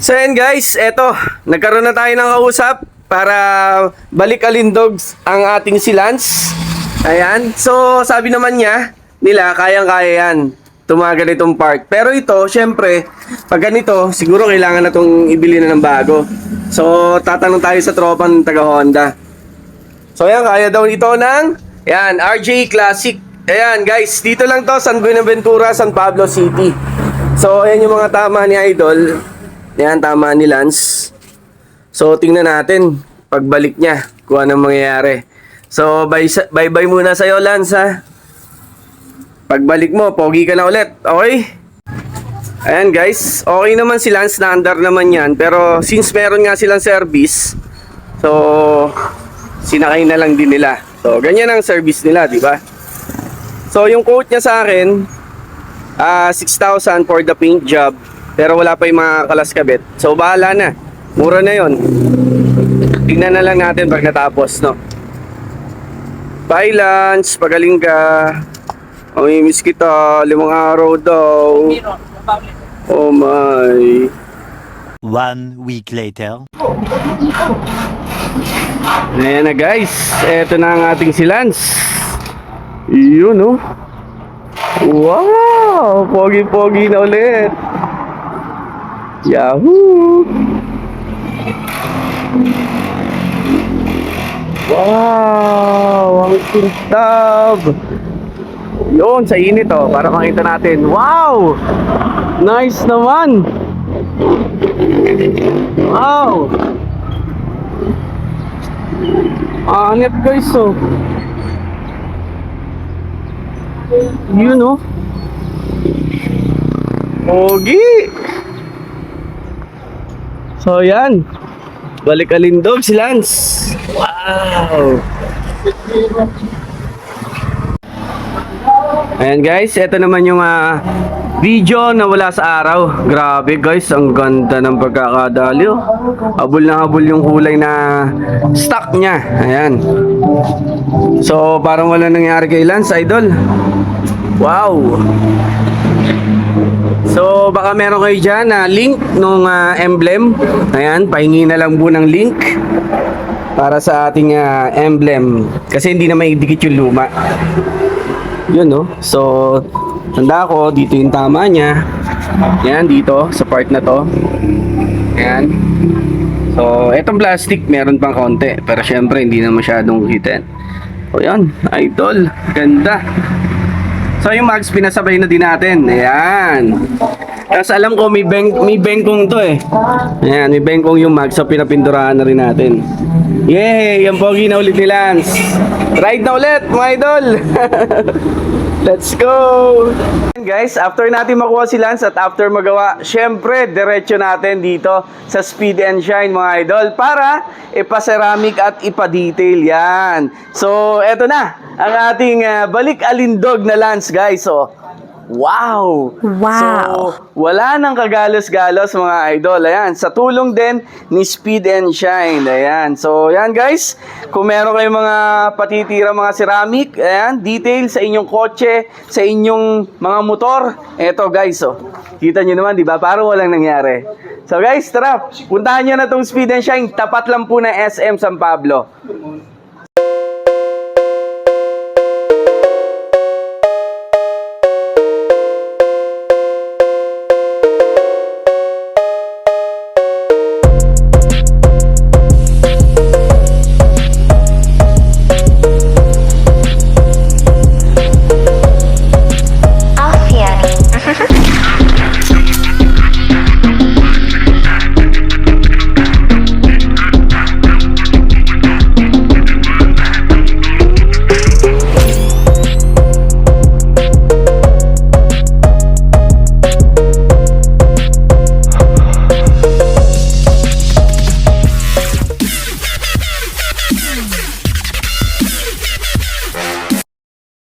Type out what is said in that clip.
So yan guys, eto, nagkaroon na tayo ng kausap para balik alindogs ang ating si Lance. Ayan, so sabi naman nila, kayang-kaya yan, tumagal itong part. Pero ito, syempre, pag ganito, siguro kailangan na itong ibili na ng bago. So, tatanong tayo sa tropang taga Honda. So yan, kaya daw ito ng, yan, RJ Classic. Ayan guys, dito lang to, San Buenaventura, San Pablo City. So, ayan yung mga tama ni Idol. Yan, tama ni Lance. So, tingnan natin pagbalik niya kung anong mangyayari. So, bye-bye muna sa'yo, Lance, ha? Pagbalik mo, pogi ka na ulit. Okay? Ayan, guys. Okay naman si Lance, na-under naman yan. Pero, since meron nga silang service, so, sinakay na lang din nila. So, ganyan ang service nila, di ba? So, yung quote niya sa akin, 6,000 for the paint job. Pero wala pa yung mga kalaskabit. So bahala na. Mura na yon. Tingnan na lang natin pag natapos, no? Bye, Lance. Pagaling ka. Mamimiss kita. 5 araw daw. Oh my. 1 week later. Ayan na guys. Eto na ang ating si Lance. Yun, no? Wow! Pogi-pogi na ulit. Yahoo! Wow! Ang kintab! Yun, sa init oh, para makita natin. Wow! Nice naman! Wow! Angat guys oh. Yun oh. Pogi! So yan, balik alindog si Lance. Wow. Ayan guys, ito naman yung video na wala sa araw. Grabe guys, ang ganda ng pagkakadali oh. Habol na habol yung kulay na stock niya. Ayan. So parang wala nangyari kay Lance, Idol. Wow. So baka meron kayo dyan na link nung emblem. Ayan, pahingi na lang po ng link para sa ating emblem. Kasi hindi na maidikit yung luma. Yun no. So tanda ko, dito yung tama niya. Ayan, dito sa part na to. Ayan. So etong plastic meron pang konti, pero syempre hindi na masyadong hitin. O yan, Idol, ganda. So yung mags pinasabay na din natin. Ayan. Kasi alam ko may bengkong to eh. Ayan, may bengkong yung mags. So pinapinturahan na rin natin. Yay! Yung pogi na ulit ni Lance. Ride na ulit mga idol. Let's go! Guys, after natin makuha si Lance at after magawa, syempre, diretso natin dito sa Speed and Shine mga idol para ipa-ceramic at ipa-detail yan. So, eto na ang ating balik alindog na Lance guys. So, wow! So, wala nang kagalos-galos mga idol. Ayan, sa tulong din ni Speed and Shine. Ayan. So, ayan guys. Kung meron kayong mga patitira mga ceramic, ayan, detail sa inyong kotse, sa inyong mga motor. Eto guys, oh. Kita nyo naman, di ba? Parang walang nangyari. So guys, tara. Puntahan nyo na tong Speed and Shine. Tapat lang po ng SM San Pablo.